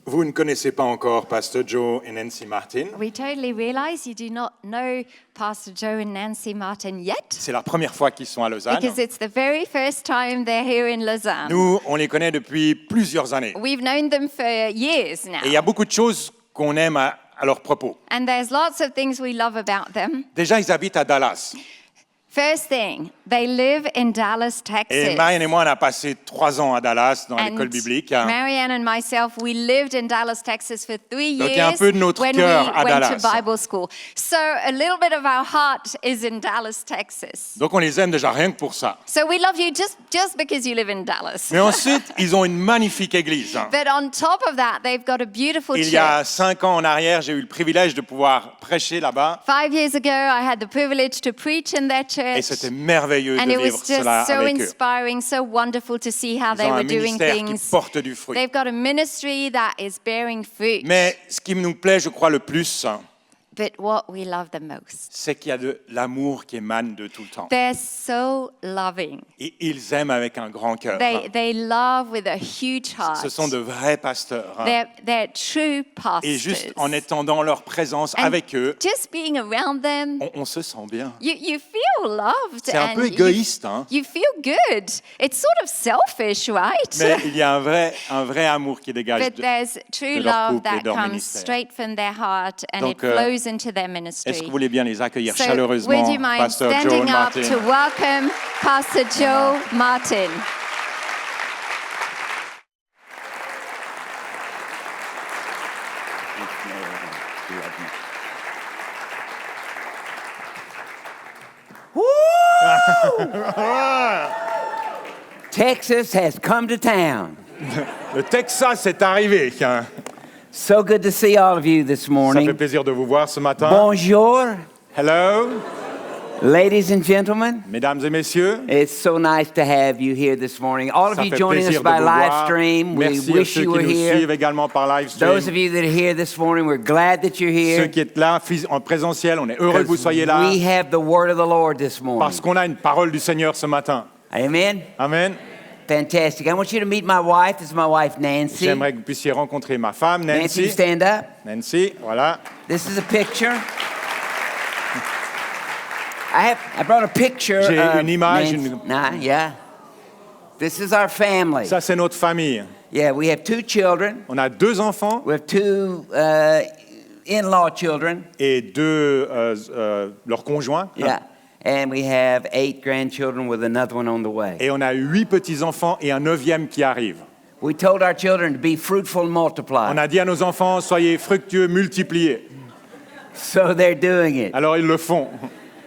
Vous ne connaissez pas encore Pastor Joe et Nancy Martin. We totally realize you do not know Pastor Joe and Nancy Martin yet, C'est la première fois qu'ils sont à Lausanne. because it's the very first time they're here in Lausanne. Nous, on les connaît depuis plusieurs années. We've known them for years now. Et il y a beaucoup de choses qu'on aime à leur propos. And there's lots of things we love about them. Déjà, ils habitent à Dallas. First thing, they live in Dallas, Texas. Et Marianne et moi, on a passé 3 ans à Dallas dans And l'école biblique. Marianne and myself, we lived in Dallas, Texas for 3 Donc, il y a un years peu de notre when cœur we à went Dallas. to Bible school. So a little bit of our heart is in Dallas, Texas. Donc, on les aime déjà rien que pour ça. So we love you just because you live in Dallas. Mais ensuite, ils ont une magnifique église. But on top of that, they've got a beautiful Il y a church. 5 ans en arrière, j'ai eu le privilège de pouvoir prêcher là-bas. 5 years ago, I had the privilege to preach in their Et church. c'était merveilleux And de it vivre was just cela so avec eux. inspiring, so wonderful to see how Ils they ont were un doing ministère qui things. porte du fruit. They've got a ministry that is bearing fruit. Mais ce qui nous plaît, je crois, le plus, But what we love the most, c'est qu'il y a de l'amour qui émane de tout le temps. they're so loving. Et ils aiment avec un grand cœur. They love with a huge heart. Ce sont de vrais pasteurs. They're true pastors. Et juste en étant dans leur présence And avec eux, just being around them, on se sent bien. you feel loved. C'est un and peu égoïste, hein? You feel good. It's sort of selfish, right? Mais il y a un vrai amour qui dégage But there's true de leur love couple et that de leur comes ministère. straight from their heart and Donc, it flows into their ministry. Est-ce que vous voulez bien les accueillir So, chaleureusement, would you mind Pasteur Joe standing up Martin? to welcome Pastor Joe Martin? Texas has come to town. Le Texas est arrivé. Hein. So good to see all of you this Ça fait morning. plaisir de vous voir ce matin. Bonjour, Hello, ladies and gentlemen. mesdames et messieurs. It's so nice to have you here this morning. All of Ça you fait joining us plaisir de by vous live voir. stream, we Merci à wish ceux you qui were nous suivent here. également par live Those stream. of you that are here this morning, we're glad that you're Ceux here. qui êtes là en présentiel, on est heureux que vous soyez là We have the word of the Lord this morning. parce qu'on a une parole du Seigneur ce matin. Amen. Amen. Fantastic. I want you to meet my wife. This is my wife, Nancy. J'aimerais que vous puissiez rencontrer ma femme, Nancy, Nancy. stand up. Nancy, voilà. This is a picture. I brought a picture. J'ai of une image, Nancy. Yeah. This is our family. Ça, c'est notre famille. Yeah, we have 2 children. On a 2 enfants We have 2 in-law children. et 2 leurs conjoints. Yeah. And we have 8 grandchildren with another one on the way. Et on a 8 petits-enfants et un 9e qui arrive. We told our children to be fruitful and multiply. On a dit à nos enfants, soyez fructueux, multipliez. So they're doing it. Alors ils le font.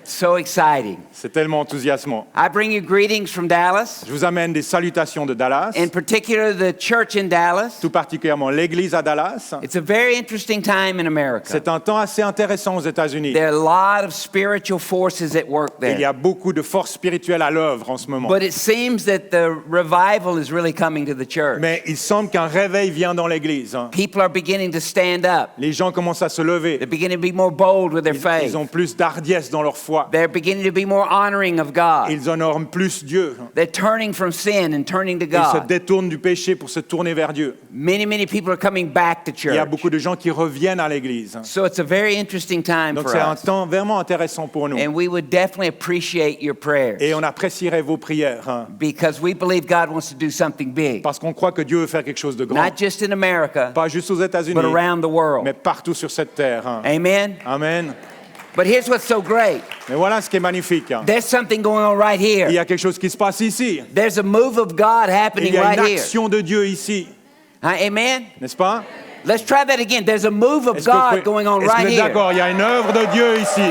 So exciting. C'est tellement enthousiasmant. I bring you greetings from Dallas, Je vous amène des salutations de Dallas, in particular the church in Dallas. tout particulièrement l'église à Dallas. It's a very interesting time in America. C'est un temps assez intéressant aux États-Unis. There are a lot of spiritual forces at work Il y there. a beaucoup de forces spirituelles à l'œuvre en ce moment. But it seems that the revival is really coming to the church. Mais il semble qu'un réveil vient dans l'église. Hein. People are beginning to stand up. Les gens commencent à se lever. They're beginning to be more bold with their faith. Ils ont plus d'hardiesse dans leur foi. They're beginning to be more honoring of God. Ils honorent plus Dieu. They're turning from sin and turning to Ils se God. détournent du péché pour se tourner vers Dieu. Many people are coming back to Il y a church. beaucoup de gens qui reviennent à l'église. So it's a very interesting time Donc for c'est un us. temps vraiment intéressant pour nous. And we would definitely appreciate your prayers Et on apprécierait vos prières. Hein, because we believe God wants to do something big. parce qu'on croit que Dieu veut faire quelque chose de grand. Not just in America, Pas juste aux États-Unis, but around the world. mais partout sur cette terre. Hein. Amen. Amen. But here's what's so great. Mais voilà ce qui est magnifique. Hein. There's something going on right Il y here. a quelque chose qui se passe ici. There's a move of God Il happening y a une right here. action de Dieu ici. Amen. N'est-ce pas? Let's try that again. There's a move of Est-ce que vous God pouvez- going on est-ce que vous right êtes here. d'accord? Il y a une œuvre de Dieu ici.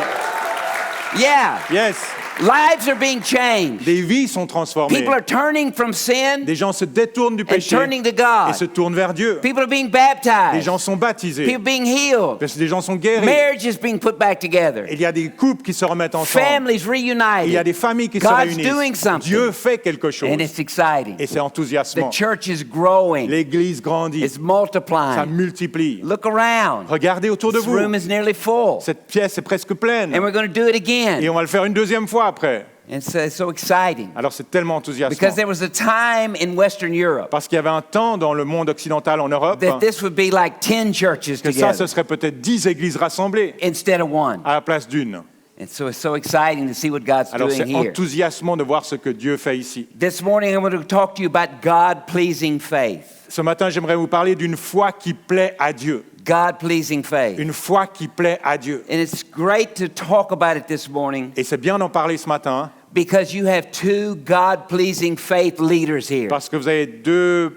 Yeah. Yes. Lives are being changed. Des vies sont transformées. People are turning from sin Des gens se détournent du and péché turning to et God. se tournent vers Dieu. People are being Des baptized. gens sont baptisés. People being healed. Des gens sont guéris. Marriage is being put back together. Il y a des couples qui se remettent ensemble. Families Il y a reunited. des familles qui se God's doing réunissent. something. Dieu fait quelque chose. And it's exciting. Et c'est The enthousiasmant. church is growing. L'église grandit. It's Ça multiplying. multiplie. Look around. Regardez autour de This vous. room is nearly full. Cette pièce est presque pleine. And we're going to do it Et again. on va le faire une deuxième fois après. And so it's so exciting Alors c'est tellement enthousiasmant. because there was a time in Western Europe Parce qu'il y avait un temps dans le monde occidental en Europe that this would be like 10 churches que ça, ce together serait peut-être 10 églises rassemblées instead of one. à la place d'une. And so it's so exciting to see what God's Alors doing c'est here. enthousiasmant de voir ce que Dieu fait ici. This morning I want to talk to you about God-pleasing faith. Ce matin, j'aimerais vous parler d'une foi qui plaît à Dieu. God-pleasing faith. Une foi qui plaît à Dieu. And it's great to talk about it this morning Et c'est bien d'en parler ce matin because you have two God-pleasing faith leaders here. parce que vous avez deux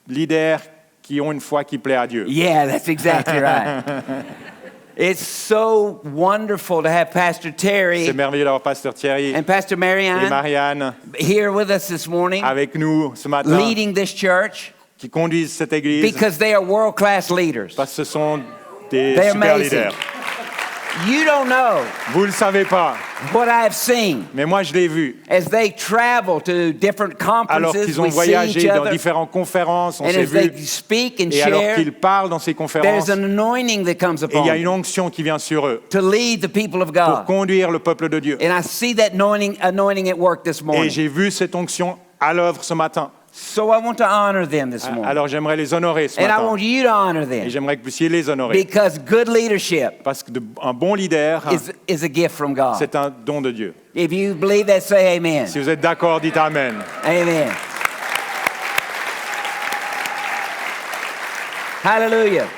leaders qui ont une foi qui plaît à Dieu. Yeah, that's exactly right. It's so wonderful to have Pastor C'est Terry merveilleux d'avoir Pasteur Thierry and Pastor et Marianne Marianne here with us this morning, avec nous ce matin leading this church qui conduisent cette église because they are world-class leaders. parce que ce sont des They're super amazing. leaders. You don't know Vous ne le savez pas, what I have seen mais moi je l'ai vu. as they travel to different Alors conferences. qu'ils ont We see voyagé each dans other, différentes conférences, on and s'est as they vu. speak and Et alors share, qu'ils parlent dans ces conférences, there's an anointing that comes et il y a une upon them onction qui vient sur eux to lead the people of pour God. conduire le peuple de Dieu. And I see that anointing at work this Et morning. j'ai vu cette onction à l'œuvre ce matin. So I want to honor them this morning. Alors j'aimerais les honorer ce And I matin. want you to honor Et them j'aimerais que vous puissiez les honorer. because good leadership Parce qu'un bon leader, is a gift from God. c'est un don de Dieu. If you believe that, say amen. Si vous êtes d'accord, dites Amen. Amen. Hallelujah.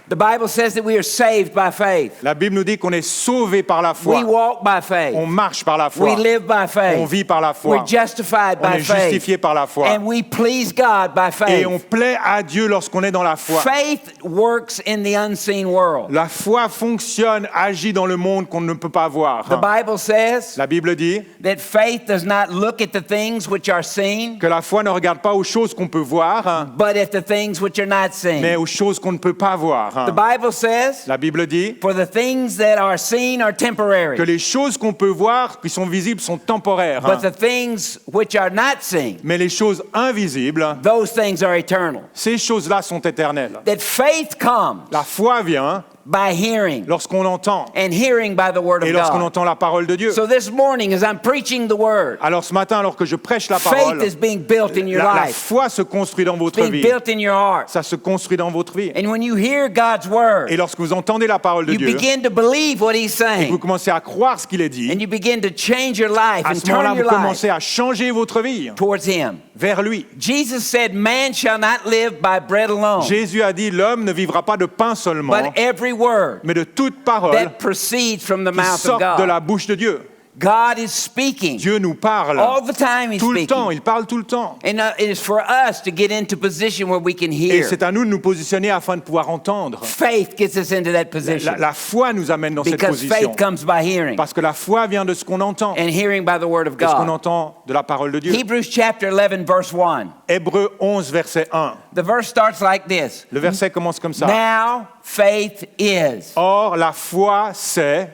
The Bible says that we are saved by faith. La Bible nous dit qu'on est sauvé par la We foi. walk by faith. On marche par la We foi. live by On faith. vit par la foi. We're justified On by est faith. justifié par la foi. And we please God by Et on faith. plaît à Dieu lorsqu'on est dans la foi. Faith works in the unseen world. La foi fonctionne, agit dans le monde qu'on ne peut pas voir. The Bible says La Bible dit that faith does not look at the things which are seen, que la foi ne regarde pas aux choses qu'on peut voir, but at the things which are not mais seen. aux choses qu'on ne peut pas voir. The Bible says, La Bible dit for the things that are seen are que temporary, les choses qu'on peut voir, qui sont visibles, sont temporaires. but the things which are not seen, Mais les choses invisibles, those things are eternal. ces choses-là sont éternelles. That faith comes La foi vient by hearing, lorsqu'on entend and hearing by the word et of lorsqu'on God. entend la parole de Dieu. So this morning, as I'm preaching the word, Alors ce matin, alors que je prêche la faith parole, is being built in your la life, foi se construit dans votre being vie. built in your heart. Ça se construit dans votre vie. And when you hear God's word, Et lorsque vous entendez la parole de you Dieu, begin to believe what He's vous saying, commencez à croire ce qu'il est dit, and you begin to change your life à and ce moment-là, turn vous your life commencez à changer votre vie towards Him. vers lui. Jesus said, "Man shall not live by bread alone, Jésus a dit, l'homme ne vivra pas de pain seulement, but every word mais de toute parole that proceeds from the qui mouth of sort de God." la bouche de Dieu. God is speaking. Dieu nous parle All the time He's tout le temps, speaking. il parle tout le temps. And it is for us to get into position where we can Et hear. c'est à nous de nous positionner afin de pouvoir entendre. Faith gets us into that position La foi nous amène dans cette because position. faith comes by hearing, Parce que la foi vient de ce qu'on entend, and hearing by the word of de ce qu'on God. entend de la parole de Dieu. Hebrews chapter 11, verse 1. Hébreux 11, verset 1. The verse starts like this. Le verset commence comme ça. Now faith is. Or, la foi, c'est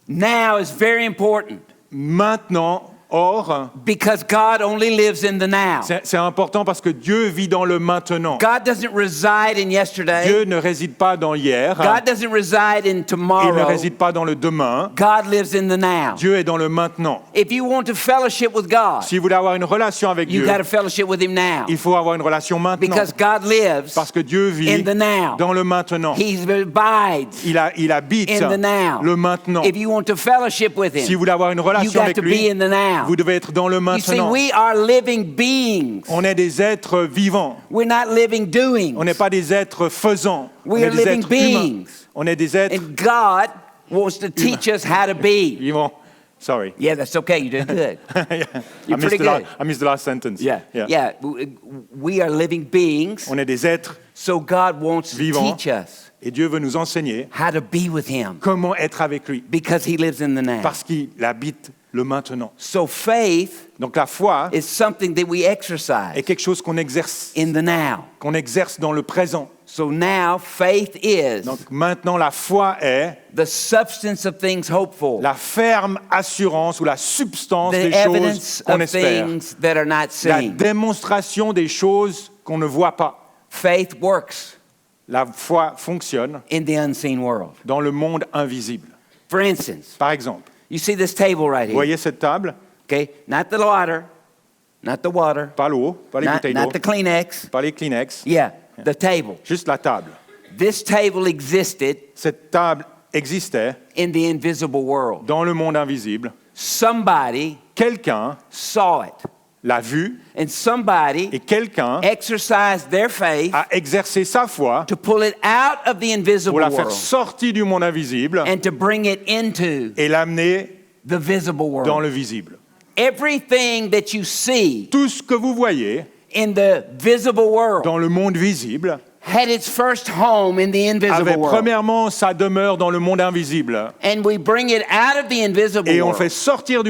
Now is very important maintenant. Or, because God only lives in the now. c'est important parce que Dieu vit dans le maintenant. God doesn't reside in yesterday. Dieu ne réside pas dans hier. God doesn't reside in Il ne tomorrow. réside pas dans le demain. God lives in the now. Dieu est dans le maintenant. If you want to fellowship with God, Si vous voulez avoir une relation avec you Dieu, got to fellowship with Him now. il faut avoir une relation maintenant. Because God lives Parce que Dieu vit in the now. dans le maintenant. He abides Il habite in the now. le maintenant. If you want to fellowship with Si Him, vous voulez avoir une you relation got avec to be lui, in the now. vous devez être dans le You see, maintenant. we are living beings. On est des êtres vivants. We're not living doings. On n'est pas des êtres faisants. We On est are des living êtres humains. beings. On est des êtres And God wants to teach us how to be. vivants. Sorry. Yeah, that's okay. You did good. You're pretty good. I missed the last sentence. Yeah. We are living beings. On est des êtres So God wants to vivants. teach us Et Dieu veut nous enseigner how to be with Him comment être avec lui. because He lives in the now. Parce qu'il habite le maintenant. So faith Donc la foi is something that we est exercise quelque chose qu'on exerce in the now. dans le présent. So now faith is Donc maintenant la foi est the substance of things hoped for, la ferme assurance ou la substance the des choses evidence qu'on of espère. things that are not La seen. démonstration des choses qu'on ne voit pas. Faith works La foi fonctionne in the unseen world. dans le monde invisible. For instance, Par exemple, You see this table right Vous here? voyez cette table? Okay, not the water, Pas l'eau, pas les bouteilles d'eau, not the Kleenex. pas les Kleenex. Yeah, the table. Juste la table. This table existed Cette table existait in the invisible world. dans le monde invisible. Somebody Quelqu'un saw it, l'a vue and somebody et quelqu'un exercised their faith a exercé sa foi to pull it out of the invisible pour la faire world sortir du monde invisible and to bring it into et l'amener the visible dans world. le visible. Everything that you see Tout ce que vous voyez in the visible world dans le monde visible had its first home in the invisible avait world. premièrement sa demeure dans le monde invisible. And we bring it out of the invisible Et on world fait sortir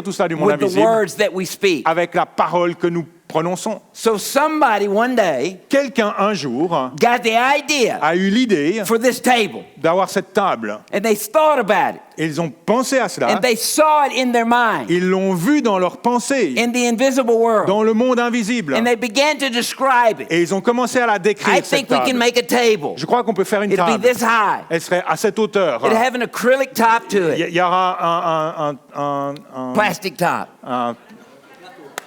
tout ça du monde with the invisible words that we speak. avec la parole que nous prononçons. So somebody one day Quelqu'un un jour got the idea a eu l'idée for this table, d'avoir cette table. and they thought about it, Et ils ont pensé à cela. and they saw it in their mind, Ils l'ont vu dans leurs pensées, in the invisible world, dans le monde invisible. and they began to describe it. Et ils ont commencé à la I décrire, cette think we can table. make a table. Je crois qu'on peut faire une It'll be table. this high. Elle serait à cette hauteur. It'll have an acrylic top to Il it, y aura plastic top.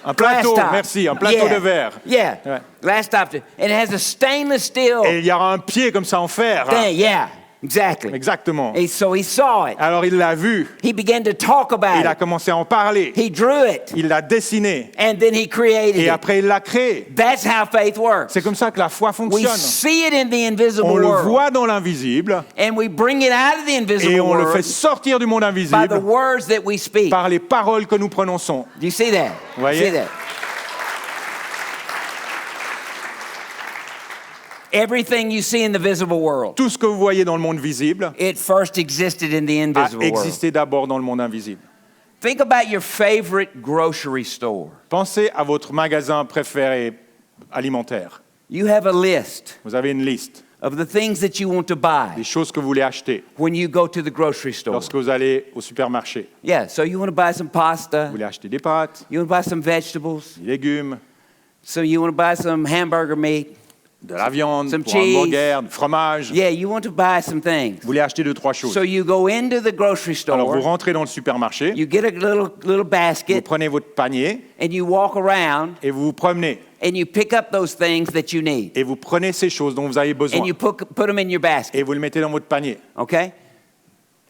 un plateau, Glass top. merci, un plateau Yeah. de verre. Yeah, Ouais. glass top. And it has a stainless steel Et il y aura un pied comme ça en fer. thing. Yeah, exactly. Exactement. And so he saw it. Alors il l'a vu, He began to talk il about a it. commencé à en parler, He drew it, il l'a dessiné, and then he created et it. après il l'a créé. That's how faith works. C'est comme ça que la foi We fonctionne. see it in the invisible On le world, voit dans l'invisible, and we bring it out of the et invisible on le fait world sortir du monde by the invisible words that we speak. par les paroles que nous prononçons. Do you see that? Voyez? See that? Everything you see in the visible world, Tout ce que vous voyez dans le monde visible it first existed in the a invisible world. existé d'abord dans le monde invisible. Think about your favorite grocery store. Pensez à votre magasin préféré alimentaire. You have a list Vous avez une liste of the things that you want to des buy choses que vous voulez acheter when you go to the grocery store. lorsque vous allez au supermarché. Yeah, so you want to buy some pasta, Vous voulez acheter des pâtes, you want to buy some vegetables, des légumes, so you want to buy some hamburger meat. de la viande, Some pour un cheese. hamburger, du fromage. Yeah, you want to buy some things. Vous voulez acheter 2-3 choses. So you go into the grocery Alors vous store, rentrez dans le supermarché, you get a little vous basket, prenez votre panier and you walk around et vous vous promenez. and you pick up those things that you need. Et vous prenez ces choses dont vous avez besoin And you put them in your basket, et vous le mettez dans votre panier. okay?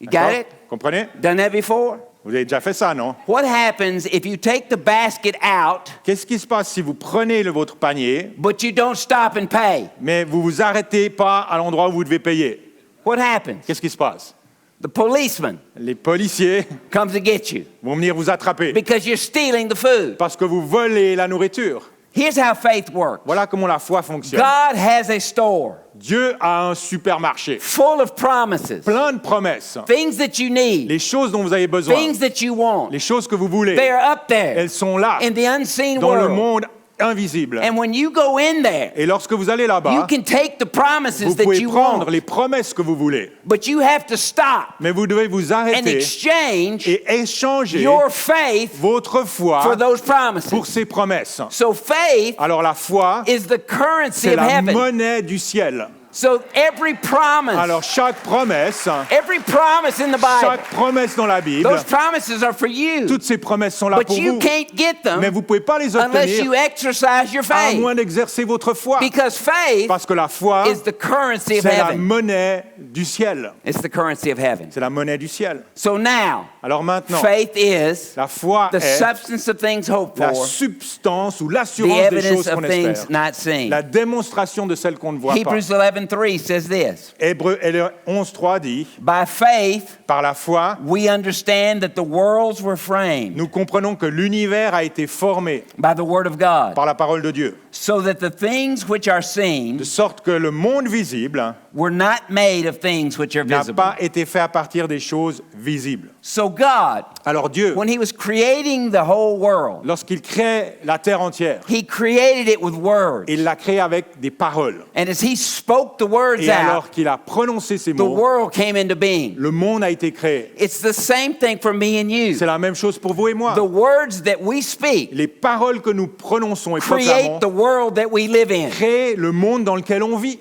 You got D'accord? it? Comprenez? Done that before? Vous avez déjà fait ça, non? What happens if you take the basket out, Qu'est-ce qui se passe si vous prenez votre panier, but you don't stop and pay? mais vous vous arrêtez pas à l'endroit où vous devez payer? What happens? Qu'est-ce qui se passe? The policeman Les policiers comes to get you vont venir vous attraper because you're stealing the food. parce que vous volez la nourriture. Here's how faith works. Voilà comment la foi fonctionne. God has a store Dieu a un supermarché, full of promises, plein de promesses. things that you need, Les choses dont vous avez besoin, things that you want. les choses que vous voulez, They are up there elles sont là, in the unseen dans le world. monde invisible. And when you go in there, Et lorsque vous allez you là-bas, can take the promises vous that pouvez you prendre want, les promesses que vous voulez, but you have to stop mais vous devez vous and arrêter exchange et échanger your faith votre foi for those pour promises. ces promesses. So faith Alors la foi, is the currency c'est of la heaven. monnaie du ciel. So every promise Alors chaque promesse in the Bible, chaque promesse dans la Bible, those promises are for you. toutes ces promesses sont là But pour you vous, can't get mais them vous ne pouvez pas les unless you obtenir exercise your à faith. moins d'exercer votre foi. Because faith Parce que la foi, is the currency of c'est la heaven. monnaie du ciel. It's the currency of heaven. C'est la monnaie du ciel. So now, Alors maintenant, faith is la foi the est substance of things hoped la for, substance ou the l'assurance des evidence choses qu'on of things espère. not seen. La démonstration de celles qu'on ne voit pas. Hebrews 11:3 says this. Hébreux 11.3 dit, By faith, par la foi, we understand that the worlds were framed nous comprenons que l'univers a été formé by the word of God, par la parole de Dieu. so that the things which are De seen sorte que le monde visible were not made of things which are n'a visible. pas été fait à partir des choses visibles. So God, Alors Dieu, when he was creating the whole world, lorsqu'il crée la terre entière, he created it with words. il l'a créée avec des paroles. And as he spoke the words Et alors out, qu'il a prononcé ces the mots, world came into being. le monde a été créé. It's the same thing for me and you. C'est la même chose pour vous et moi. The words that we speak Les paroles que nous prononçons et proclamons create the world that we live in. créent le monde dans lequel on vit.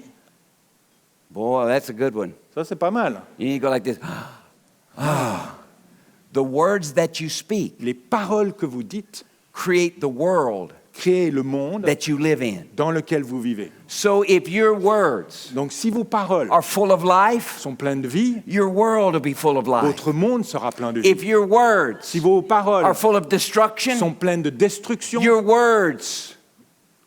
Boy, that's a good one. Ça, c'est pas mal. You need to go like this. The words that you speak Les paroles que vous dites create the world créent le monde that you live in. dans lequel vous vivez. So if your words Donc si vos paroles are full of life, sont pleines de vie, your world will be full of life. votre monde sera plein de vie. If your words Si vos paroles are full of destruction, sont pleines de destruction, your words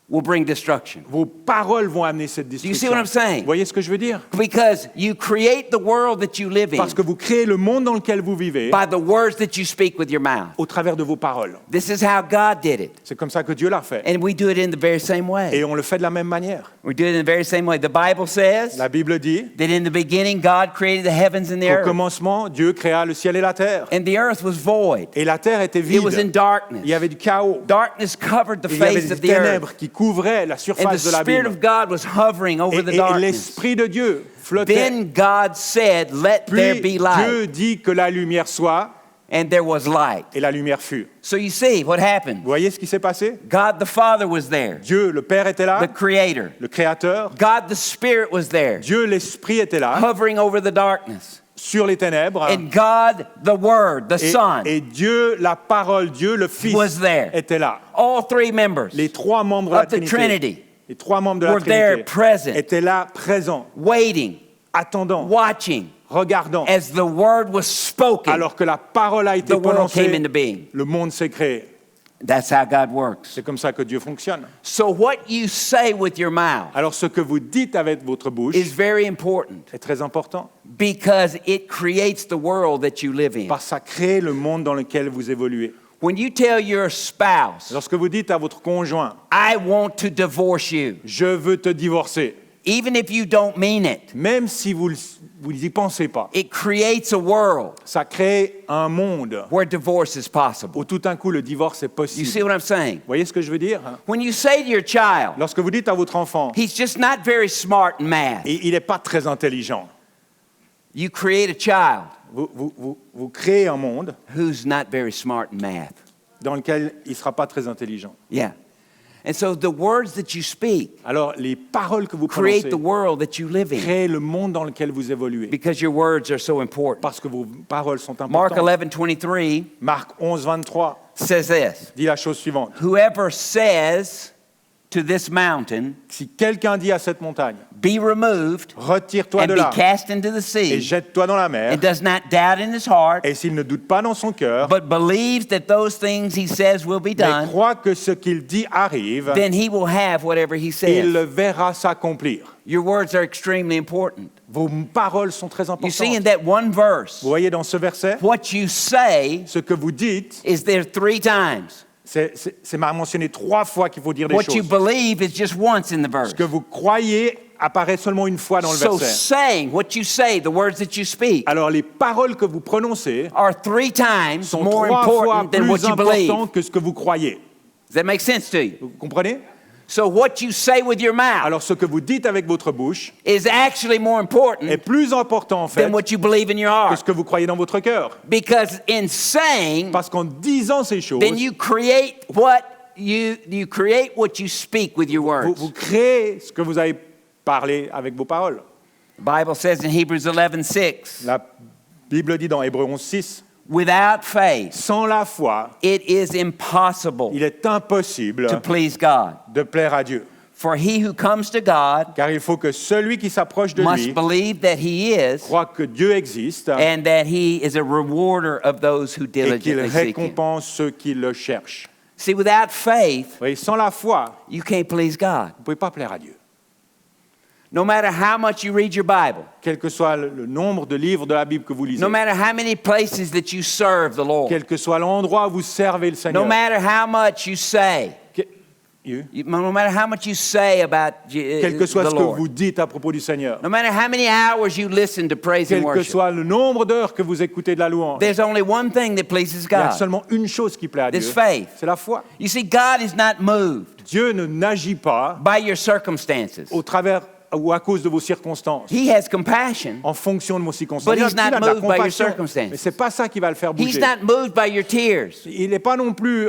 will bring destruction. vos paroles vont amener cette you see destruction. what I'm saying? Vous voyez ce que je veux dire? Because you create the world that you live in Parce que vous créez le monde dans lequel vous vivez by the words that you speak with your mouth. au travers de vos paroles. This is how God did it. C'est comme ça que Dieu l'a fait. And we do it in the very same way. Et on le fait de la même manière. We do it in the very same way. The Bible says La Bible dit that in the beginning God created the heavens and the qu'au earth. commencement, Dieu créa le ciel et la terre. And the earth was void. Et la terre était It was in vide. darkness. Il y avait du chaos. Darkness covered the Il y avait face des of the earth. ténèbres qui couvraient la And the surface de Spirit l'abîme. of God was hovering over the Et darkness. l'Esprit de Dieu flottait. Then God said, "Let there Puis be light." Dieu dit que la lumière soit, And there was light. et la lumière fut. So you see what happened. Vous voyez ce qui s'est passé? God the Father was there, Dieu, le Père, était là, the Creator. le Créateur. God the Spirit was there, Dieu, l'Esprit, était là, hovering over the darkness. sur les ténèbres. And God the Word, the Son, Et Dieu, la parole, Dieu, le Fils, was there. était là. All three members Les trois membres de la of the Trinité, Trinity les trois membres de la were there, Trinité present, étaient là, présents, waiting, attendant, watching, regardant. as the Word was spoken. Alors que la parole a été The world came prononcée, into being. le monde s'est créé. That's how God works. C'est comme ça que Dieu fonctionne. So what you say with your mouth Alors ce que vous dites avec votre bouche is very important est très important, because it creates the world that you live in. parce que ça crée le monde dans lequel vous évoluez. When you tell your spouse, Lorsque vous dites à votre conjoint, I want to divorce you, je veux te divorcer, even if you don't mean it, même si vous n'y pensez pas, it creates a world ça crée un monde where divorce is possible. où tout d'un coup le divorce est You see possible. what I'm saying? Vous voyez ce que je veux dire? When you say to your child, Lorsque vous dites à votre enfant, he's just not very smart in math, et il n'est pas très intelligent, you create a child vous créez un monde who's not very smart in math. dans lequel il ne sera pas très intelligent. Yeah. And so the words that you speak Alors les paroles que vous create prononcez the world that you live in créent le monde dans lequel vous évoluez, because your words are so important. parce que vos paroles sont Mark importantes. 11:23 Marc 11, 23 says this, dit la chose suivante. whoever says to this mountain, Si quelqu'un dit à cette montagne, be removed retire-toi and de be là cast into the et sea, jette-toi dans la mer, and does not doubt in his heart, et s'il ne doute pas dans son cœur, but believes that those things he says will be mais done, croit que ce qu'il dit arrive, then he will have whatever he il says. le verra s'accomplir. Your words are extremely important. Vos paroles sont très You see, in importantes. that one verse, Vous voyez dans ce verset, what you say ce que vous dites, is there 3 times. c'est mentionné 3 fois qu'il faut dire des What you choses. believe is just once in the verse. Ce que vous croyez apparaît seulement une fois dans le So verset. saying, what you say, the words that you speak, Alors les paroles que vous prononcez are 3 times sont more 3 fois important than what plus you believe. importantes que ce que vous croyez. Does that make sense to you? Vous comprenez? So what you say with your mouth Alors ce que vous dites avec votre bouche is actually more important est plus important en fait than what you believe in your que heart. ce que vous croyez dans votre cœur. Because in saying, Parce qu'en disant ces choses, then you create what you speak with your vous words. créez ce que vous avez parlé avec vos paroles. The Bible says in Hebrews 11:6, La Bible dit dans Hébreux 11:6, without faith, sans la foi, it is impossible il est impossible to please God. de plaire à Dieu. For he who comes to God Car il faut que celui qui s'approche de must lui believe that he is croit que Dieu existe and that he is a rewarder of those who et qu'il diligently seek him. récompense ceux qui le cherchent. See, without faith, Vous voyez, sans la foi, you can't please God. vous ne pouvez pas plaire à Dieu. No matter how much you read your Bible, Quel que soit le nombre de livres de la Bible que vous lisez, no matter how many places that you serve the Lord, quel que soit l'endroit où vous servez le no Seigneur, matter how much you say, no matter how much you say about quel que soit the ce que Lord, vous dites à propos du Seigneur, no matter how many hours you listen to praise and quel que worship, soit le nombre d'heures que vous écoutez de la louange, there's only one thing that pleases il y a God. seulement une chose qui plaît à Dieu, It's faith. c'est la foi. You see, God is not moved Dieu ne n'agit pas by your circumstances. au travers ou à cause de vos circonstances, He has compassion. en fonction de vos circonstances. But he's Il a not de la moved by your compassion, circumstances. mais c'est pas ça qui va le faire He's bouger. not moved by your tears. Il n'est pas non plus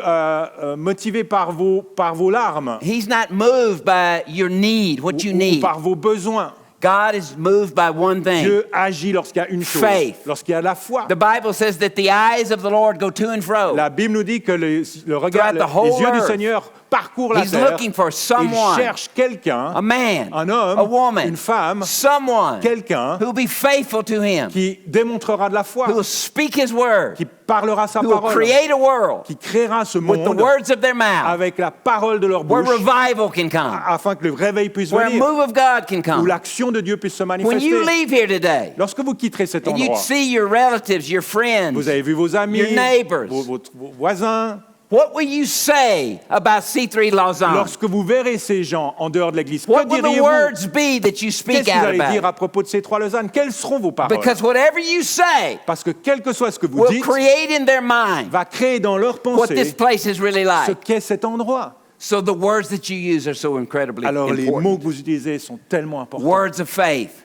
motivé par vos larmes He's not moved by your need, what you ou need. par vos besoins. God is moved by one thing. Dieu agit lorsqu'il y a une chose, Faith. lorsqu'il y a la foi. The Bible says that the eyes of the Lord go to and fro. La Bible nous dit que le regard, Throughout the whole les yeux du earth. Seigneur parcourent la He's terre. looking for Il someone, cherche quelqu'un, a man, un homme, a woman, une femme, someone quelqu'un who will be faithful to him, qui démontrera de la foi, who will speak his word, qui parlera sa who will parole, create a world qui créera ce with the monde words of their mouth, avec la parole de leur where bouche, revival can come, afin que le réveil puisse where a venir, move of God can où come. l'action de Dieu puisse se When manifester. you leave here today, Lorsque vous quitterez cet and you endroit, see your relatives, your friends, vous avez vu vos amis, your neighbors. vos voisins. what will you say about C3 Lausanne? Lorsque vous verrez ces gens en dehors de l'église, que What will the diriez-vous? words be that you Qu'est-ce speak que vous out allez dire about? à propos de ces trois Lausannes? Quelles seront vos paroles? Because whatever you say Parce que quel que soit ce que vous will dites, create in their mind va créer dans leur what this pensée place is really ce like. qu'est cet endroit. So the words that you use are so incredibly Alors les mots important. que vous utilisez sont tellement importants. Words of faith.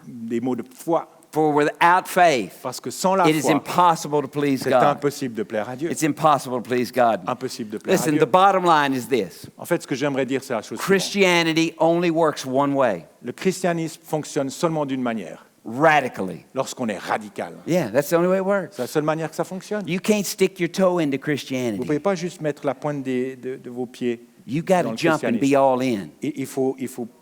Des mots de foi. For without faith, Parce que sans la it is foi, impossible to please c'est God. impossible de plaire à Dieu. It's impossible to please God. Impossible de plaire à Listen, Dieu. the bottom line is this. En fait, ce que j'aimerais dire, c'est la chose suivante. Christianity only works one way, Le christianisme fonctionne seulement d'une manière, radically. lorsqu'on est radical. Yeah, that's the only way it works. C'est la seule manière que ça fonctionne. You can't stick your toe into Vous ne Christianity. pouvez pas juste mettre la pointe de vos pieds You got dans to le jump and be christianisme. all in. Et il faut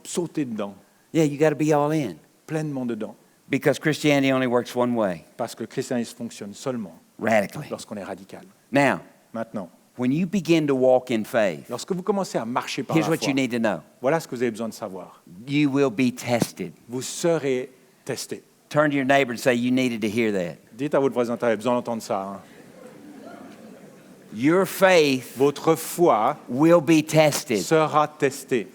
sauter dedans, Yeah, you got to be all in. pleinement dedans. Because Christianity only works one way, Parce que le christianisme fonctionne seulement radically. lorsqu'on est radical. Now, Maintenant, when you begin to walk in faith, lorsque vous commencez à marcher par here's la what you foi, need to know. voilà ce que vous avez besoin de savoir. You will be tested. Vous serez testé. Turn to your neighbor and say, you needed to hear that. Dites à votre voisin, tu as besoin d'entendre ça. Hein. Your faith Votre foi will be tested. sera testée.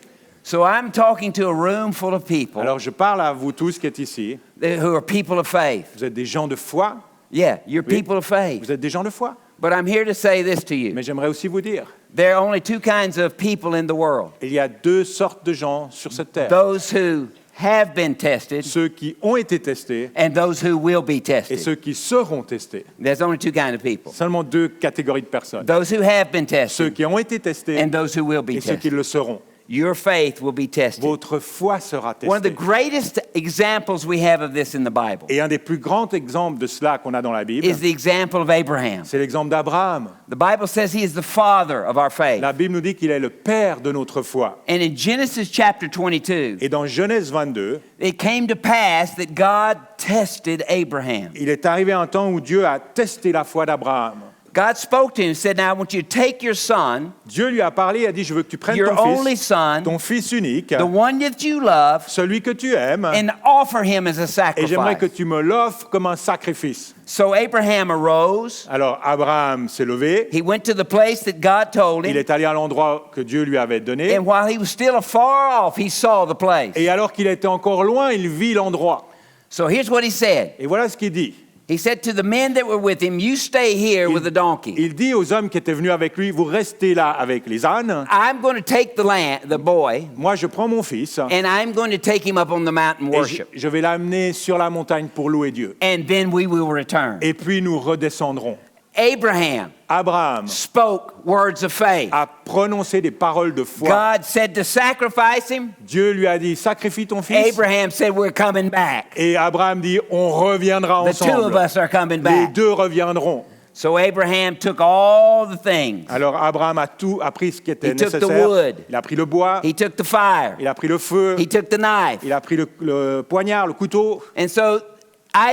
So I'm talking to a room full of people Alors je parle à vous tous qui êtes ici. who are people of faith. Vous êtes des gens de foi. Yeah, you're Oui. people of faith. Vous êtes des gens de foi. But I'm here to say this to you. Mais j'aimerais aussi vous dire, There are only two kinds of people in the world. il y a deux sortes de gens sur cette terre. Those who have been tested Ceux qui ont été testés and those who will be et tested. ceux qui seront testés. There's only two kinds of people. Seulement deux catégories de personnes. Those who have been Ceux tested qui ont été testés and those who will be et ceux qui tested. le seront. Your faith will be tested. Votre foi sera One of the testée. greatest examples we have of this in the Bible Et un des plus grands exemples de cela qu'on a dans la Bible, is the example of Abraham. c'est l'exemple d'Abraham. The Bible says he is the father of our faith. La Bible nous dit qu'il est le père de notre foi. And in Genesis chapter 22, Et dans Genèse 22, it came to pass that God tested Abraham. il est arrivé un temps où Dieu a testé la foi d'Abraham. God spoke to him and said, now I want you to take your son, Dieu lui a parlé et a dit, je veux que tu prennes your only ton son, fils unique, the one that you love, celui que tu aimes, and offer him as a et j'aimerais que sacrifice. tu me l'offres comme un sacrifice. So Abraham arose. Alors Abraham s'est levé, He went to the place that God told il him. est allé à l'endroit que Dieu lui avait donné, And while he was still afar off, he saw the place. et alors qu'il était encore loin, il vit l'endroit. So here's what he said. Et voilà ce qu'il dit. He said to the men that were with him, you stay here with the donkey. Il dit aux hommes qui étaient venus avec lui, vous restez là avec les ânes. I'm going to take the boy, Moi, je prends mon fils and I'm going to take him up on the mountain and et worship. je vais l'amener sur la montagne pour louer Dieu. And then we will return. Et puis nous redescendrons. Abraham Abraham spoke words of faith. a prononcé des paroles de foi. God said to sacrifice him. Dieu lui a dit, sacrifie ton fils. Abraham said, we're coming back. Et Abraham dit, on reviendra The two of ensemble. us are coming Les back. deux reviendront. So Abraham took all the things. Alors Abraham a pris ce qui était He took the nécessaire. wood. Il a pris le bois, He took the fire. il a pris le feu, He took the knife. il a pris le poignard, le couteau. And so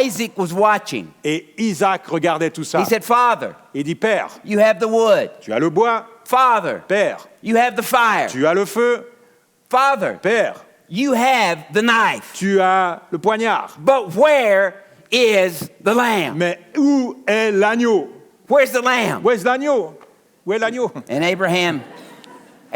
Isaac was watching. Et Isaac regardait tout ça. He said, Father, Il dit, Père, you have the wood. tu as le bois. Father, Père, you have the fire. tu as le feu. Father, Père, you have the knife. tu as le poignard. But where is the lamb? Mais où est l'agneau? Where's the lamb? Où est l'agneau? Où est l'agneau? And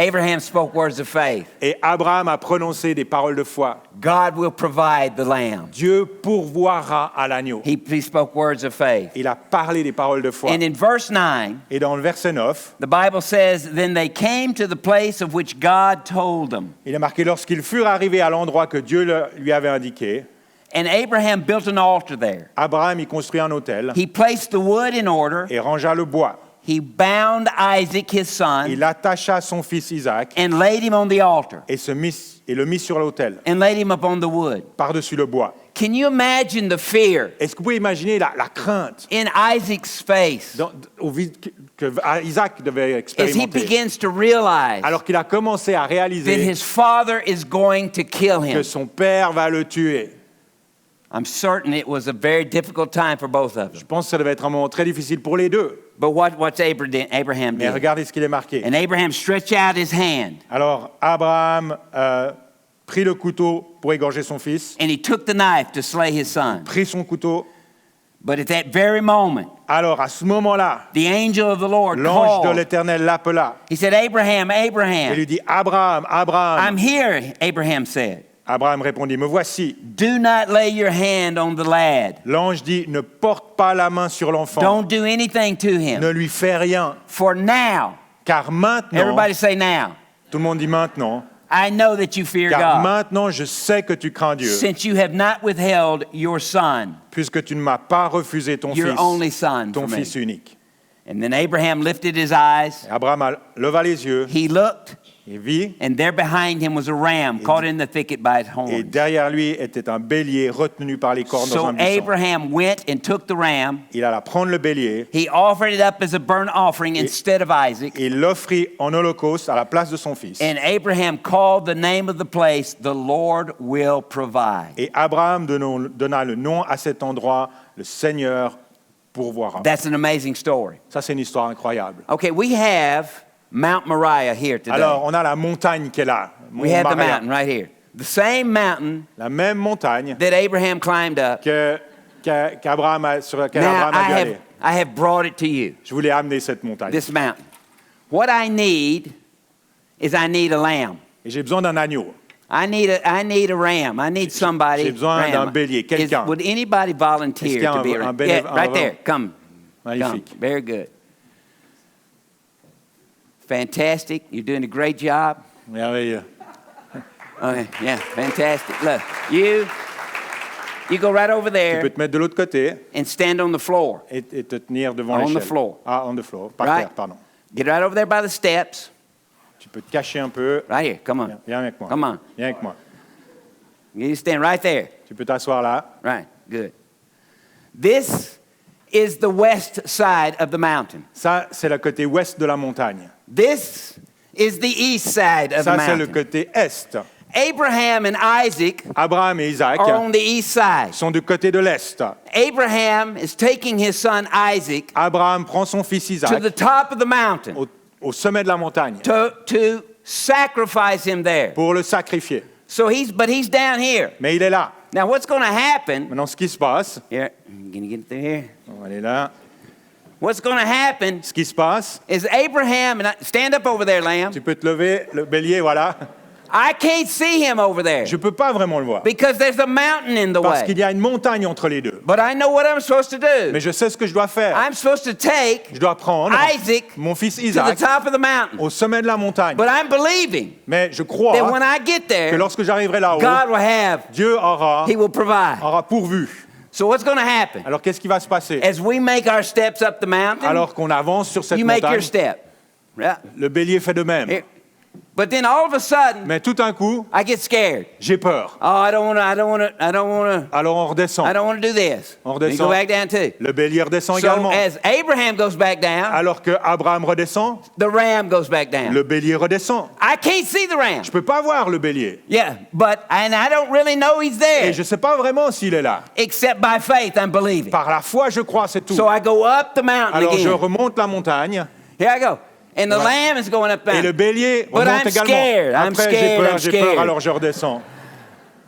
Abraham spoke words of faith. Et Abraham a prononcé des paroles de foi. God will provide the lamb. Dieu pourvoira à l'agneau. He spoke words of faith. Il a parlé des paroles de foi. And in verse 9, Et dans le verset 9, the Bible says, then they came to the place of which God told them. il est marqué, lorsqu'ils furent arrivés à l'endroit que Dieu lui avait indiqué, And Abraham built an altar there. Abraham y construit un autel He placed the wood in order. et rangea le bois. he bound Isaac, his son, il attacha son fils Isaac and laid him on the altar et le mit sur l'autel, and laid him upon the wood. par-dessus le bois. Can you imagine the fear Est-ce que vous pouvez imaginer la crainte in Isaac's face que Isaac devait as he expérimenter begins to realize alors qu'il a commencé à that réaliser his father is going to kill que him? son père va le tuer? I'm certain it was a very difficult time for both of them. Je pense que ça devait être un moment très difficile pour les deux. But what's Abraham Mais did? regardez ce qu'il est marqué. And Abraham stretched out his hand Alors Abraham prit le couteau pour égorger son fils, and he took the knife to slay his son. prit son couteau. But at that very moment, Alors à ce moment-là, the angel of the Lord l'ange de called. l'Éternel l'appela He said, Abraham, et Abraham. lui dit Abraham, Abraham. I'm here, Abraham said. Abraham répondit, me voici. Do not lay your hand on the lad. L'ange dit, ne porte pas la main sur l'enfant, Don't do anything to him. ne lui fais rien, For now, car maintenant, everybody say now, tout le monde dit maintenant, I know that you fear car God, maintenant je sais que tu crains Dieu, since you have not withheld your son, puisque tu ne m'as pas refusé ton your only fils, son, ton from me. fils unique. And then Abraham lifted his eyes. Abraham leva les yeux He looked, et vit, and there behind him was a ram caught in the thicket by its et horns. derrière lui était un bélier retenu par les cornes dans So un buisson. Abraham went and took the ram. Il alla prendre le bélier He offered it up as a burnt offering instead of Isaac. et l'offrit en holocauste à la place de son fils. And Abraham called the name of the place, the Lord will provide. Et Abraham donna le nom à cet endroit, le Seigneur pourvoira. That's an amazing story. Ça, c'est une histoire incroyable. Okay, we have Mount Moriah here today. Alors, on a la montagne qui est là, Mont We have the Moriah. mountain right here. The same mountain La même montagne that Abraham climbed up. sur laquelle Now Abraham a dû aller. I have brought it to you, Je voulais amener cette montagne. this mountain. What I need is I need a lamb. Et j'ai besoin d'un agneau. I need a ram. I need somebody. J'ai besoin ram. d'un bélier, quelqu'un. Would anybody volunteer Est-ce qu'il y a to be a un ram? bénév- Yeah, un right ram? there. Come. Magnifique. Come. Very good. Fantastic. You're doing a great job. Merveilleux. Okay, yeah, fantastic. Look, you go right over Tu peux there te mettre de l'autre côté and stand on the floor. et te tenir devant On the l'échelle. floor. Ah, on the floor. Par Right. terre, pardon. Get right over there by the steps. Tu peux te cacher un peu. Right here. Come on. Viens avec moi. Come on. Viens avec moi. You stand right there. Tu peux t'asseoir là. Right. Good. This is the west side of the mountain. Ça, c'est le côté ouest de la montagne. This is the east side of the Ça, c'est le mountain. côté est. Abraham and Isaac Abraham et Isaac are on the east side. sont du côté de l'est. Abraham is taking his son Isaac Abraham prend son fils to Isaac the top of the mountain au sommet de la montagne to sacrifice him there. pour le sacrifier. So he's down here. Mais il est là. Now what's going to happen? Maintenant, ce qui se passe, Here, I'm going to get through here. on va aller là. What's going to happen Ce qui se passe, is Abraham, and stand up over there, lamb. tu peux te lever, le bélier, voilà. I can't see him over there Je peux pas vraiment le voir because there's a mountain in the parce way. qu'il y a une montagne entre les deux. But I know what I'm supposed to do. Mais je sais ce que je dois faire. I'm supposed to take Je dois prendre Isaac mon fils to the Isaac top of the mountain. au sommet de la montagne. But I'm believing Mais je crois that when I get que there, lorsque j'arriverai là-haut, God will have, Dieu He will provide. aura pourvu. So what's going to happen? Alors qu'est-ce qui va se passer? As we make our steps up the mountain, Alors qu'on avance sur cette you make your montagne, step. Yeah. le bélier fait de même. Here. But then all of a sudden, Mais tout d'un coup, I get scared. j'ai peur. Oh, I don't want Alors on redescend. to do this. On Let me redescend. go back down too. Le bélier redescend So également. as Abraham goes back down, Alors que Abraham redescend, the ram goes back down. le bélier redescend. I can't see the ram. Je peux pas voir le bélier. Yeah, and I don't really know he's there. Et je sais pas vraiment s'il est là. Except by faith, I'm believing. Par la foi, je crois, c'est tout. So I go up the mountain Alors je again. remonte la montagne Here I go. And the lamb is going up et le down. bélier But remonte I'm également. scared. I'm Après, scared. I'm j'ai peur, scared. alors je redescends.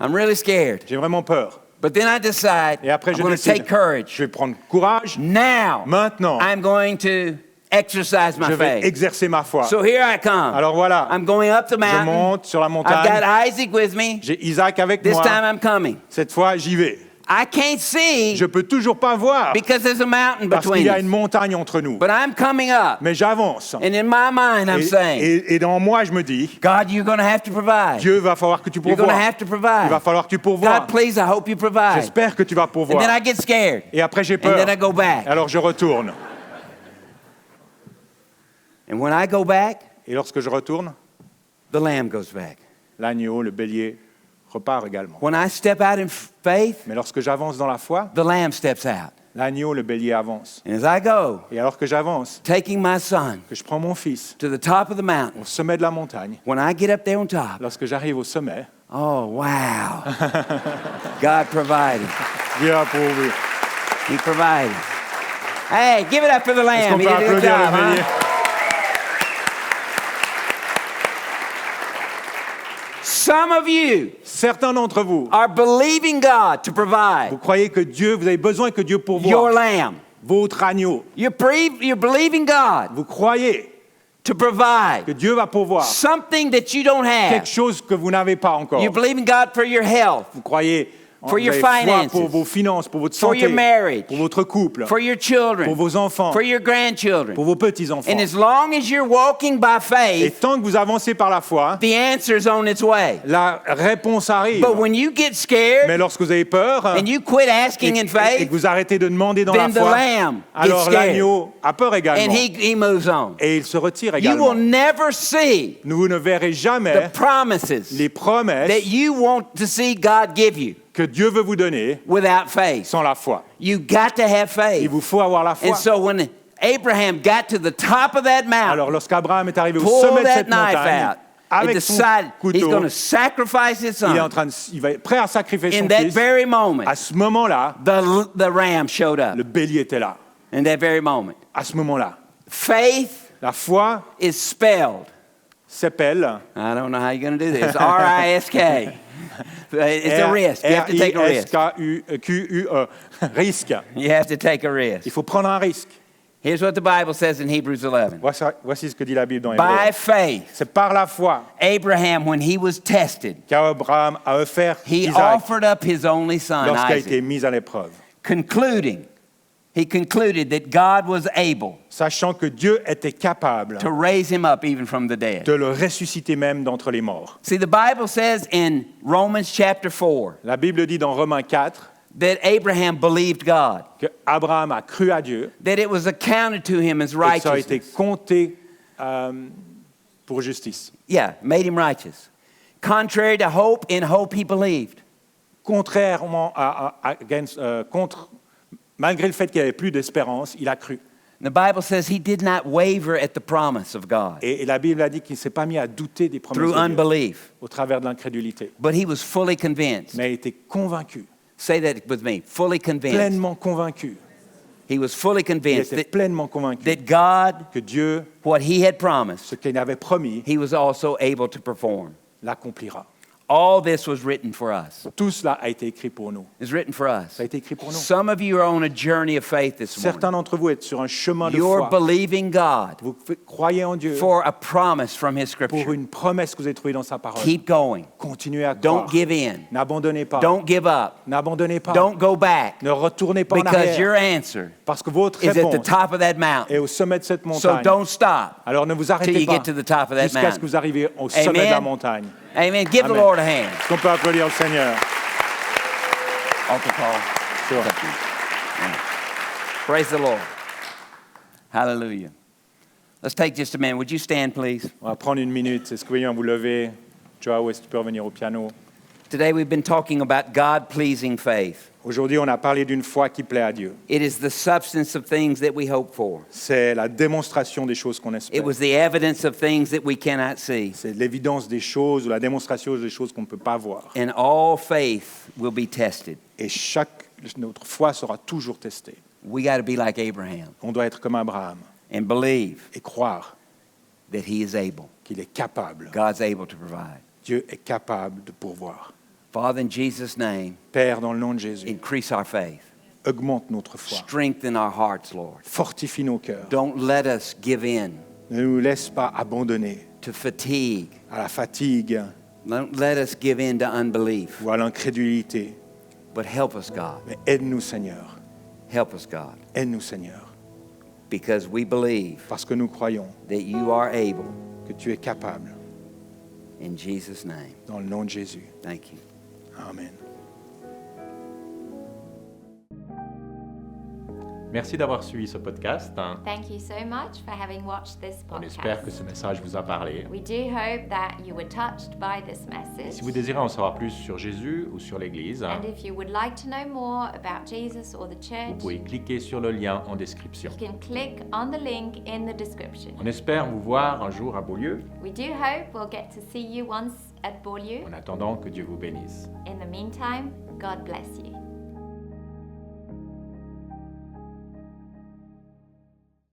I'm really scared. J'ai vraiment peur. But then I decide Et après, I'm je going to take décide. courage. Je vais prendre courage. Now, Maintenant, I'm going to exercise my je vais faith. exercer ma foi. So here I come. Alors voilà, I'm going up the je mountain. monte sur la I've montagne. got Isaac with me. J'ai Isaac avec This moi. time I'm coming. Cette fois, j'y vais. I can't see Je peux toujours pas voir because there's a mountain parce qu'il between y a une us. montagne entre nous. But I'm coming up. Mais j'avance. And in my mind, I'm saying, Et dans moi, je me dis, God, you're going to have to provide. Dieu va falloir que tu You're going to pourvoies. have to Il va provide. falloir que tu pourvoies. God, please, I hope you provide. J'espère que tu vas And pourvoir. then I get scared. Et après, j'ai And peur. then I go back. Alors je retourne. And when I go back, Et lorsque je retourne, the lamb goes back. l'agneau, le bélier, repart également. When I step out in faith, Mais lorsque j'avance dans la foi, the lamb steps out. l'agneau, le bélier avance. And as I go, Et alors que j'avance, taking my son que je prends mon fils to the top of the mountain, au sommet de la montagne, when I get up there on top, lorsque j'arrive au sommet, oh, wow. God provided. Dieu a pourvu. He provided. Hey, give it up for the Est-ce lamb. qu'on He peut did a good applaudir job, le bélier? huh? Some of you Certains d'entre vous, are believing God to vous provide croyez que Dieu, vous avez besoin que Dieu your pourvoie lamb. votre agneau. You're believing God Vous croyez to que provide Dieu va pourvoir something that you don't quelque have. chose que vous n'avez pas encore. You're believing God for your health, Vous croyez For vous your avez foi finances, pour vos finances, pour votre for santé, your marriage, pour votre couple, for your pour children, vos enfants, for your grandchildren. pour vos petits-enfants. And as long as you're walking by Et faith, tant que vous avancez par la foi, the answer's on its way. la réponse arrive. But when you get scared Mais lorsque vous avez peur and you quit asking in et que faith, vous arrêtez de demander dans la then the foi, lamb gets alors scared l'agneau a peur également. and he moves on. Et il se retire You will également. never see Vous ne verrez the jamais promises les promesses that you want to see God give you que Dieu veut vous donner without faith. sans la foi. You got to have Il faith. vous faut avoir la foi. And so when Abraham got to the top of that mountain, Alors lorsqu'Abraham est arrivé au pulled sommet de that cette knife montagne, out, and avec son decided he's couteau, going to sacrifice his il est en son, train de, il va être prêt à sacrifier in son that fils. very moment, À ce moment-là, the ram showed up. le bélier était là. In that very moment. À ce moment-là, Faith la foi is spelled. s'appelle I don't know how you're going to do this. R-I-S-K. It's a risk. You have to take a risk. R-I-S-K-U-E. Risque. You have to take a Il risk. faut prendre un risque. Here's what the Bible says in Hebrews 11. Voici ce que dit la Bible dans By Hébreux. faith, C'est par la foi Abraham, when he was tested, qu'Abraham a offert he Isaac offered up his only son, lorsqu'il a été Isaac, mis à l'épreuve, he concluded that God was able sachant que Dieu était capable to raise him up even from the dead. de le ressusciter même d'entre les morts. See, the Bible says in Romans chapter 4 La Bible dit dans Romains 4 that Abraham believed God, que Abraham a cru à Dieu that it was accounted to him as et que ça a été righteousness. compté pour justice. Yeah, made him righteous. Contrary to hope, in hope he believed. Contrairement malgré le fait qu'il n'y avait plus d'espérance, il a cru. The Bible says he did not waver at the promise of God Et la Bible a dit qu'il ne s'est pas mis à douter des promesses through de Dieu unbelief, au travers de l'incrédulité, but he was fully convinced. mais il était convaincu, Say that with me. Fully convinced. pleinement convaincu. He was fully Il convinced était pleinement convaincu that God, que Dieu, what he had promised, ce qu'il avait promis, he was also able to perform. l'accomplira. All this was written for us. Tout cela a été écrit pour nous. It's written for us. Ça a été écrit pour nous. Some of you are on a journey of faith this Certains morning. d'entre vous êtes sur un chemin de You're foi. believing God Vous croyez en Dieu for a promise from his pour scripture. une promesse que vous avez trouvée dans sa parole. Keep going. Continuez à croire. Don't give in. N'abandonnez pas. Don't give up. N'abandonnez pas. Don't go back, Ne retournez pas en because your arrière. answer Parce que votre is at the réponse top of that est mountain. au sommet de cette So montagne. don't stop Alors ne vous till arrêtez you pas get to the top of that jusqu'à ce que mountain. vous arriviez au sommet de la Amen. montagne. Amen. Give the Amen. Lord a hand. Est-ce qu'on peut applaudir le Seigneur? Altar call. Sure. Praise the Lord. Hallelujah. Let's take just a minute. Would you stand, please? On va prendre une minute. Est-ce que vous voyez vous lever? Joao, est-ce que tu peux revenir au piano? Today we've been talking about God-pleasing faith. Aujourd'hui, on a parlé d'une foi qui plaît à Dieu. It is the substance of things that we hope for. C'est la démonstration des choses qu'on It espère. was the evidence of things that we cannot see. C'est l'évidence des choses ou la démonstration des choses qu'on ne peut pas voir. And all faith will be tested. Et notre foi sera toujours testée. We got to be like Abraham On doit être comme Abraham and believe et croire that he is able. qu'il est capable. God's able to provide. Dieu est capable de pourvoir. Father, in Jesus' name, Père, dans le nom de Jésus, increase our faith. augmente notre foi. Strengthen our hearts, Lord. Fortifie nos cœurs. Don't let us give in Ne nous laisse pas abandonner to fatigue. à la fatigue Don't let us give in to unbelief. ou à l'incrédulité. But help us, God. Mais aide-nous, Seigneur. Help us, God. Aide-nous, Seigneur. Because we believe Parce que nous croyons that you are able. que tu es capable. In Jesus' name. Dans le nom de Jésus. Thank you. Amen. Merci d'avoir suivi ce podcast. Thank you so much for having watched this On espère que podcast. ce message vous a parlé. We do hope that you were touched by this message. Si vous désirez en savoir plus sur Jésus ou sur l'Église, And if you would like to know more about Jesus or the vous church, pouvez cliquer sur le lien en description. you can click on the link in the description. On espère vous voir un jour à Beaulieu. We do hope we'll get to see you once at Beaulieu. En attendant, que Dieu vous bénisse. In the meantime, God bless you.